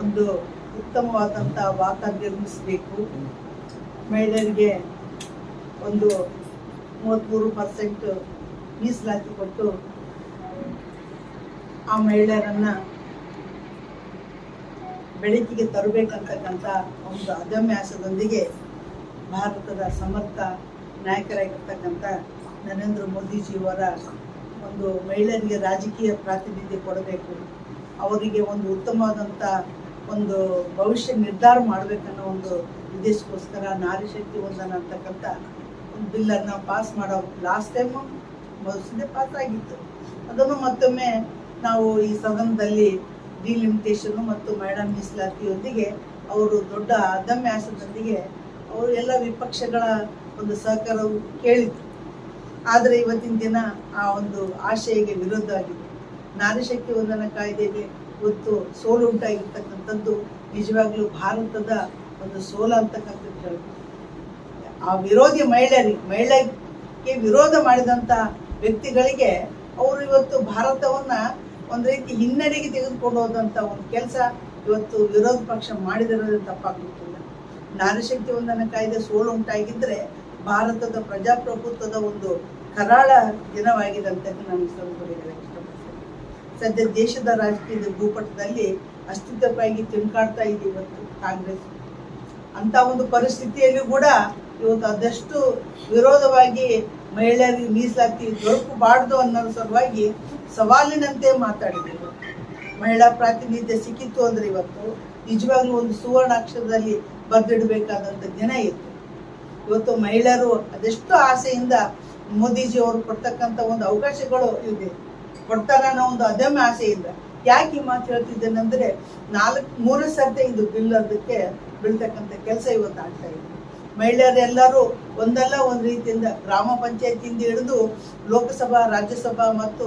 ಒಂದು ಉತ್ತಮವಾದಂಥ ವಾತಾವರಣ ನಿರ್ಮಿಸಬೇಕು. ಮಹಿಳೆಯರಿಗೆ ಒಂದು 33% ಮೀಸಲಾತಿ ಕೊಟ್ಟು ಆ ಮಹಿಳೆಯರನ್ನು ಬೆಳಕಿಗೆ ತರಬೇಕಂತಕ್ಕಂಥ ಒಂದು ಅದಮ್ಯ ಆಸೆಯೊಂದಿಗೆ ಭಾರತದ ಸಮರ್ಥ ನಾಯಕರಾಗಿರ್ತಕ್ಕಂಥ ನರೇಂದ್ರ ಮೋದಿಜಿಯವರ ಒಂದು ಮಹಿಳೆಯರಿಗೆ ರಾಜಕೀಯ ಪ್ರಾತಿನಿಧ್ಯ ಕೊಡಬೇಕು, ಅವರಿಗೆ ಒಂದು ಉತ್ತಮವಾದಂಥ ಒಂದು ಭವಿಷ್ಯ ನಿರ್ಧಾರ ಮಾಡಬೇಕನ್ನೋ ಒಂದು ಉದ್ದೇಶಕ್ಕೋಸ್ಕರ ನಾರಿ ಶಕ್ತಿ ವಂದನ ಅಂತಕ್ಕಂಥ ಒಂದು ಬಿಲ್ಲನ್ನು ಪಾಸ್ ಮಾಡೋ ಲಾಸ್ಟ್ ಟೈಮು ಮೊದಲೇ ಪಾಸ್ ಆಗಿತ್ತು. ಅದನ್ನು ಮತ್ತೊಮ್ಮೆ ನಾವು ಈ ಸದನದಲ್ಲಿ ಡಿಲಿಮಿಟೇಷನ್ನು ಮತ್ತು ಮಹಿಳಾ ಮೀಸಲಾತಿಯೊಂದಿಗೆ ಅವರು ದೊಡ್ಡ ಅದಮ್ಯ ಆಸೆಯೊಂದಿಗೆ ಅವರು ಎಲ್ಲ ವಿಪಕ್ಷಗಳ ಒಂದು ಸಹಕಾರವು ಕೇಳಿದ್ರು. ಆದರೆ ಇವತ್ತಿನ ದಿನ ಆ ಒಂದು ಆಶಯಕ್ಕೆ ವಿರೋಧವಾಗಿದೆ. ನಾರಿ ಶಕ್ತಿ ವಂದನಾ ಕಾಯ್ದೆಗೆ ಇವತ್ತು ಸೋಲು ಉಂಟಾಗಿರ್ತಕ್ಕಂಥದ್ದು ನಿಜವಾಗ್ಲೂ ಭಾರತದ ಒಂದು ಸೋಲು ಅಂತಕ್ಕಂಥದ್ದು ಹೇಳ್ಬೋದು. ಆ ವಿರೋಧಿ ಮಹಿಳೆಗೆ ವಿರೋಧ ಮಾಡಿದಂಥ ವ್ಯಕ್ತಿಗಳಿಗೆ ಅವರು ಇವತ್ತು ಭಾರತವನ್ನ ಒಂದು ರೀತಿ ಹಿನ್ನಡೆಗೆ ತೆಗೆದುಕೊಂಡು ಹೋದಂಥ ಒಂದು ಕೆಲಸ ಇವತ್ತು ವಿರೋಧ ಪಕ್ಷ ಮಾಡಿದಿರೋದು ತಪ್ಪಾಗ್ಲಿಕ್ಕಿಲ್ಲ. ನಾರಿ ಶಕ್ತಿ ವಂದನಾ ಕಾಯ್ದೆ ಸೋಲು ಉಂಟಾಗಿದ್ರೆ ಭಾರತದ ಪ್ರಜಾಪ್ರಭುತ್ವದ ಒಂದು ಕರಾಳ ದಿನವಾಗಿದೆ ಅಂತ ನಾನು ಹೇಳಕ್ಕೆ ಇಷ್ಟಪಡ್ತೇನೆ. ಸದ್ಯ ದೇಶದ ರಾಜಕೀಯದ ಭೂಪಟದಲ್ಲಿ ಅಸ್ತಿತ್ವವಾಗಿ ತಿರುಗಾಡ್ತಾ ಇದೆ ಇವತ್ತು ಕಾಂಗ್ರೆಸ್. ಅಂತ ಒಂದು ಪರಿಸ್ಥಿತಿಯಲ್ಲಿ ಕೂಡ ಇವತ್ತು ಅದಷ್ಟು ವಿರೋಧವಾಗಿ ಮಹಿಳೆಯರಿಗೆ ಮೀಸಲಾತಿ ದೊರಕಬಾರ್ದು ಅನ್ನೋ ಸಲುವಾಗಿ ಸವಾಲಿನಂತೆ ಮಾತಾಡಿದ್ರು. ಮಹಿಳಾ ಪ್ರಾತಿನಿಧ್ಯ ಸಿಕ್ಕಿತ್ತು ಅಂದ್ರೆ ಇವತ್ತು ನಿಜವಾಗ್ಲೂ ಒಂದು ಸುವರ್ಣಾಕ್ಷರದಲ್ಲಿ ಬರೆದಿಡಬೇಕಾದಂಥ ದಿನ ಇತ್ತು. ಇವತ್ತು ಮಹಿಳೆಯರು ಅದೆಷ್ಟು ಆಸೆಯಿಂದ ಮೋದಿಜಿ ಅವರು ಕೊಡ್ತಕ್ಕಂಥ ಒಂದು ಅವಕಾಶಗಳು ಇದೆ, ಕೊಡ್ತಾರ ಅನ್ನೋ ಒಂದು ಅದಮ್ಯ ಆಸೆಯಿಂದ. ಯಾಕೆ ಈ ಮಾತು ಹೇಳ್ತಿದ್ದೇನೆಂದ್ರೆ 3 ಸರ್ತಿ ಇದು ಬಿಲ್ ಅದಕ್ಕೆ ಬೀಳ್ತಕ್ಕಂಥ ಕೆಲಸ ಇವತ್ತು ಆಗ್ತಾ ಇದೆ. ಮಹಿಳೆಯರೆಲ್ಲರೂ ಒಂದಲ್ಲ ಒಂದು ರೀತಿಯಿಂದ ಗ್ರಾಮ ಪಂಚಾಯತಿಯಿಂದ ಹಿಡಿದು ಲೋಕಸಭಾ, ರಾಜ್ಯಸಭಾ ಮತ್ತು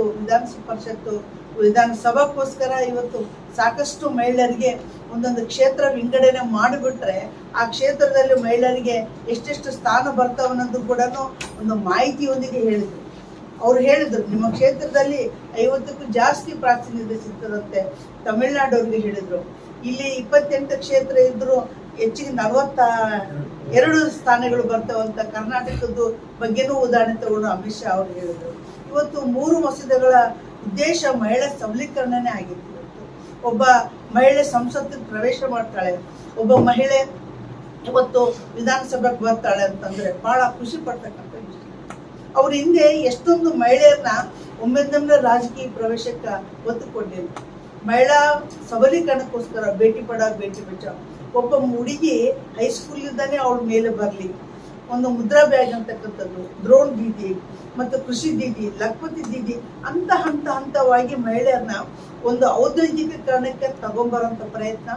ವಿಧಾನಸಭಾಕ್ಕೋಸ್ಕರ ಇವತ್ತು ಸಾಕಷ್ಟು ಮಹಿಳೆಯರಿಗೆ ಒಂದೊಂದು ಕ್ಷೇತ್ರ ವಿಂಗಡಣೆ ಮಾಡಿಬಿಟ್ರೆ ಆ ಕ್ಷೇತ್ರದಲ್ಲಿ ಮಹಿಳೆಯರಿಗೆ ಎಷ್ಟೆಷ್ಟು ಸ್ಥಾನ ಬರ್ತಾವ ಅನ್ನೋದು ಕೂಡ ಒಂದು ಮಾಹಿತಿಯೊಂದಿಗೆ ಹೇಳಿದ್ರು. ಅವ್ರು ಹೇಳಿದ್ರು ನಿಮ್ಮ ಕ್ಷೇತ್ರದಲ್ಲಿ 50ಕ್ಕೂ ಜಾಸ್ತಿ ಪ್ರಾತಿನಿಧ್ಯ ಸಿಗ್ತದಂತೆ. ತಮಿಳುನಾಡವ್ರಿಗೆ ಹೇಳಿದ್ರು. ಇಲ್ಲಿ 28 ಕ್ಷೇತ್ರ ಇದ್ರು ಹೆಚ್ಚಿಗೆ 42 ಸ್ಥಾನಗಳು ಬರ್ತಾವಂತ ಕರ್ನಾಟಕದ ಬಗ್ಗೆನೂ ಉದಾಹರಣೆ ತಗೊಂಡು ಅಮಿತ್ ಶಾ ಅವರು ಹೇಳಿದ್ರು. ಇವತ್ತು 3 ಮಸೂದೆಗಳ ಉದ್ದೇಶ ಮಹಿಳಾ ಸಬಲೀಕರಣನೇ ಆಗಿತ್ತು. ಒಬ್ಬ ಮಹಿಳೆ ಸಂಸತ್ತಿಗೆ ಪ್ರವೇಶ ಮಾಡ್ತಾಳೆ, ಒಬ್ಬ ಮಹಿಳೆ ಇವತ್ತು ವಿಧಾನಸಭೆಗೆ ಬರ್ತಾಳೆ ಅಂತಂದ್ರೆ ಬಹಳ ಖುಷಿ ಪಡ್ತಕ್ಕಂಥ ವಿಷಯ. ಅವ್ರ ಹಿಂದೆ ಎಷ್ಟೊಂದು ಮಹಿಳೆಯರನ್ನ ಒಮ್ಮೆಂದೊಮ್ಮೆ ರಾಜಕೀಯ ಪ್ರವೇಶಕ್ಕೆ ಒತ್ತು ಕೊಟ್ಟಿಲ್ಲ. ಮಹಿಳಾ ಸಬಲೀಕರಣಕ್ಕೋಸ್ಕರ ಬೇಟಿ ಪಡಾವ್ ಬೇಟಿ ಬಚಾವ್. ಒಬ್ಬ ಹುಡುಗಿ ಹೈಸ್ಕೂಲಿಂದಾನೇ ಅವಳ ಮೇಲೆ ಬರಲಿ, ಒಂದು ಮುದ್ರಾ ಬ್ಯಾಗ್ ಅಂತಕ್ಕಂಥದ್ದು, ದ್ರೋಣ್ ದೀದಿ ಮತ್ತು ಕೃಷಿ ದೀದಿ, ಲಖಪತಿ ದೀದಿ ಅಂತ ಹಂತವಾಗಿ ಮಹಿಳೆಯರನ್ನ ಒಂದು ಔದ್ಯೋಗಿಕರಣಕ್ಕೆ ತಗೊಂಬರೋಂಥ ಪ್ರಯತ್ನ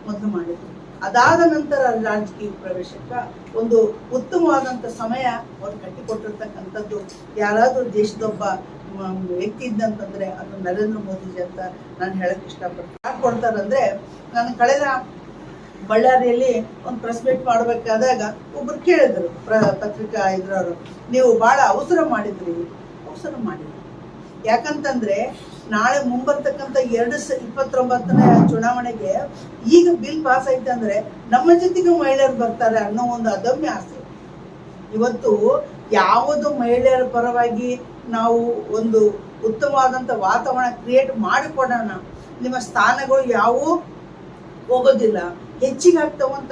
ಮೊದಲು ಮಾಡಿದ್ರು. ಅದಾದ ನಂತರ ರಾಜಕೀಯ ಪ್ರವೇಶಕ್ಕೆ ಒಂದು ಉತ್ತಮವಾದಂಥ ಸಮಯ ಅವ್ರು ಕಟ್ಟಿಕೊಟ್ಟಿರ್ತಕ್ಕಂಥದ್ದು ಯಾರಾದರೂ ದೇಶದೊಬ್ಬ ವ್ಯಕ್ತಿ ಇದ್ದಂತಂದ್ರೆ ಅದು ನರೇಂದ್ರ ಮೋದಿಜಿ ಅಂತ ನಾನು ಹೇಳಕ್ ಇಷ್ಟಪಡ್ತೀನಿ. ಯಾಕೆ ಕೊಡ್ತಾರಂದ್ರೆ, ನಾನು ಕಳೆದ ಬಳ್ಳಾರಿಯಲ್ಲಿ ಒಂದು ಪ್ರೆಸ್ ಮೀಟ್ ಮಾಡಬೇಕಾದಾಗ ಒಬ್ರು ಕೇಳಿದ್ರು ಪತ್ರಿಕಾ ಇದ್ರವರು, ನೀವು ಭಾಳ ಅವಸರ ಮಾಡಿದ್ರಿ. ಯಾಕಂತಂದ್ರೆ ನಾಳೆ ಮುಂಬರ್ತಕ್ಕಂಥ 2029ನೇ ಚುನಾವಣೆಗೆ ಈಗ ಬಿಲ್ ಪಾಸ್ ಐತೆ ಅಂದ್ರೆ ನಮ್ಮ ಜೊತೆಗೆ ಮಹಿಳೆಯರು ಬರ್ತಾರೆ ಅನ್ನೋ ಒಂದು ಅದಮ್ಯ ಆಸೆ. ಇವತ್ತು ಯಾವುದು ಮಹಿಳೆಯರ ಪರವಾಗಿ ನಾವು ಒಂದು ಉತ್ತಮವಾದಂಥ ವಾತಾವರಣ ಕ್ರಿಯೇಟ್ ಮಾಡಿಕೊಡೋಣ, ನಿಮ್ಮ ಸ್ಥಾನಗಳು ಯಾವೂ ಹೋಗೋದಿಲ್ಲ, ಹೆಚ್ಚಿಗೆ ಆಗ್ತಾವಂತ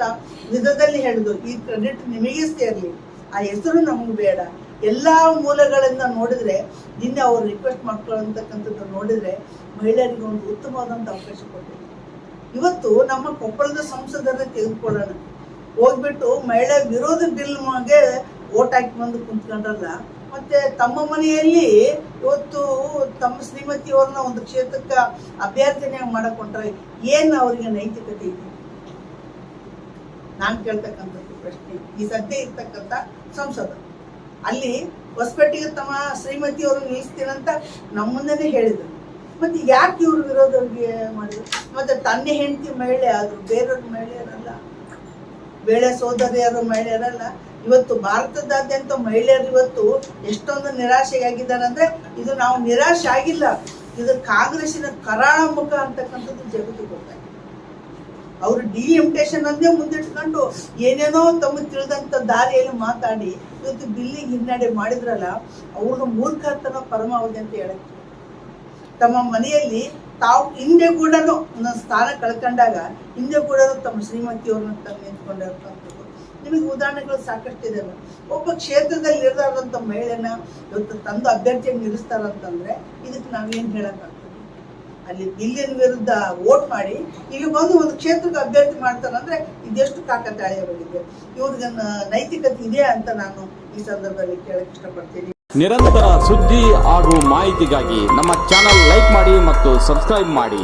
ವಿಧದಲ್ಲಿ ಹೇಳಿದ್ರು. ಈ ಕ್ರೆಡಿಟ್ ನಿಮಗೆ ಸೇರಲಿ, ಆ ಹೆಸರು ನಮಗೆ ಬೇಡ. ಎಲ್ಲ ಮೂಲಗಳಿಂದ ನೋಡಿದ್ರೆ ನಿನ್ನೆ ಅವ್ರು ರಿಕ್ವೆಸ್ಟ್ ಮಾಡ್ಕೊಳ್ಳತಕ್ಕಂಥದ್ದು ನೋಡಿದ್ರೆ ಮಹಿಳೆಯರಿಗೆ ಒಂದು ಉತ್ತಮವಾದಂಥ ಅವಕಾಶ ಕೊಟ್ಟಿದೆ. ಇವತ್ತು ನಮ್ಮ ಕೊಪ್ಪಳದ ಸಂಸದರನ್ನ ತೆಗೆದುಕೊಳ್ಳೋಣ, ಹೋಗ್ಬಿಟ್ಟು ಮಹಿಳಾ ವಿರೋಧ ಬಿಲ್ಗೆ ಓಟ್ ಹಾಕಿ ಬಂದು ಕುಂತ್ಕೊಂಡ್ರಲ್ಲ, ಮತ್ತೆ ತಮ್ಮ ಮನೆಯಲ್ಲಿ ಇವತ್ತು ತಮ್ಮ ಶ್ರೀಮತಿಯವ್ರನ್ನ ಒಂದು ಕ್ಷೇತ್ರಕ್ಕೆ ಅಭ್ಯರ್ಥಿನಿಯಾಗಿ ಮಾಡಕೊಂಡ್ರೆ ಏನು ಅವರಿಗೆ ನೈತಿಕತೆ ಇದೆ? ನಾನು ಕೇಳ್ತಕ್ಕಂಥದ್ದು ಪ್ರಶ್ನೆ. ಈ ಸದ್ಯ ಇರ್ತಕ್ಕಂಥ ಸಂಸದ ಅಲ್ಲಿ ಹೊಸಪೇಟೆಗೆ ತಮ್ಮ ಶ್ರೀಮತಿಯವರು ನಿಲ್ಲಿಸ್ತೀನಂತ ನಮ್ಮ ಮುಂದೆನೇ ಹೇಳಿದ್ರು. ಮತ್ತೆ ಯಾಕೆ ಇವ್ರು ವಿರೋಧರಿಗೆ ಮಾಡಿದ್ರು? ಮತ್ತೆ ತನ್ನ ಹೆಂಡತಿ ಮಹಿಳೆ ಆದ್ರು, ಬೇರೆಯವ್ರ ಮಹಿಳೆಯರಲ್ಲ, ಬೇಳೆ ಸೋದರಿಯರು ಮಹಿಳೆಯರಲ್ಲ. ಇವತ್ತು ಭಾರತದಾದ್ಯಂತ ಮಹಿಳೆಯರು ಇವತ್ತು ಎಷ್ಟೊಂದು ನಿರಾಶೆಯಾಗಿದ್ದಾರೆ ಅಂದ್ರೆ, ಇದು ನಾವು ನಿರಾಶೆ ಆಗಿಲ್ಲ, ಇದು ಕಾಂಗ್ರೆಸ್ಸಿನ ಕರಾಳ ಮುಖ ಅಂತಕ್ಕಂಥದ್ದು ಜಗತ್ತಿಗೆ ಗೊತ್ತಾಗಿದೆ. ಅವರು ಡಿಲಿಮಿಟೇಷನ್ ಅಂದೇ ಮುಂದಿಟ್ಕೊಂಡು ಏನೇನೋ ತಮಗೆ ತಿಳಿದಂಥ ದಾರಿಯಲ್ಲಿ ಮಾತಾಡಿ ಇವತ್ತು ಬಿಲ್ಲಿಗೆ ಹಿನ್ನಡೆ ಮಾಡಿದ್ರಲ್ಲ, ಅವ್ರನ್ನ ಮೂರ್ಖತನ ಪರಮಾವಧಿ ಅಂತ ಹೇಳಕ್ಕೆ. ತಮ್ಮ ಮನೆಯಲ್ಲಿ ತಾವು ಹಿಂದೆ ಕೂಡ ಸ್ಥಾನ ಕಳ್ಕೊಂಡಾಗ ಹಿಂದೆ ಕೂಡ ತಮ್ಮ ಶ್ರೀಮತಿಯವ್ರನ್ನ ತಂದು ನಿಂತ್ಕೊಂಡಿರ್ತಕ್ಕಂಥದ್ದು ನಿಮಗೆ ಉದಾಹರಣೆಗಳು ಸಾಕಷ್ಟು ಇದಾವೆ. ಒಬ್ಬ ಕ್ಷೇತ್ರದಲ್ಲಿ ಇರಲಾರ್ದಂಥ ಮಹಿಳೆನ ಇವತ್ತು ತಂದು ಅಭ್ಯರ್ಥಿಯನ್ನು ನಿಲ್ಲಿಸ್ತಾರಂತಂದ್ರೆ ಇದಕ್ಕೆ ನಾವೇನು ಹೇಳಕ್ಕಾಗ್ತದೆ? ಅಲ್ಲಿ ಬಿಲ್ಲಿನ ವಿರುದ್ಧ ವೋಟ್ ಮಾಡಿ ಇಲ್ಲಿ ಬಂದು ಒಂದು ಕ್ಷೇತ್ರಕ್ಕೆ ಅಭ್ಯರ್ಥಿ ಮಾಡ್ತಾರಂದ್ರೆ ಇದೆಷ್ಟು ಕಾಕತಾಳೀಯವಾಗಿದೆ. ಇವ್ರಿಗೆ ನೈತಿಕತೆ ಇದೆ ಅಂತ ನಾನು ಈ ಸಂದರ್ಭದಲ್ಲಿ ಕೇಳಕ್ ಇಷ್ಟಪಡ್ತೀನಿ. ನಿರಂತರ ಸುದ್ದಿ ಹಾಗೂ ಮಾಹಿತಿಗಾಗಿ ನಮ್ಮ ಚಾನೆಲ್ ಲೈಕ್ ಮಾಡಿ ಮತ್ತು ಸಬ್ಸ್ಕ್ರೈಬ್ ಮಾಡಿ.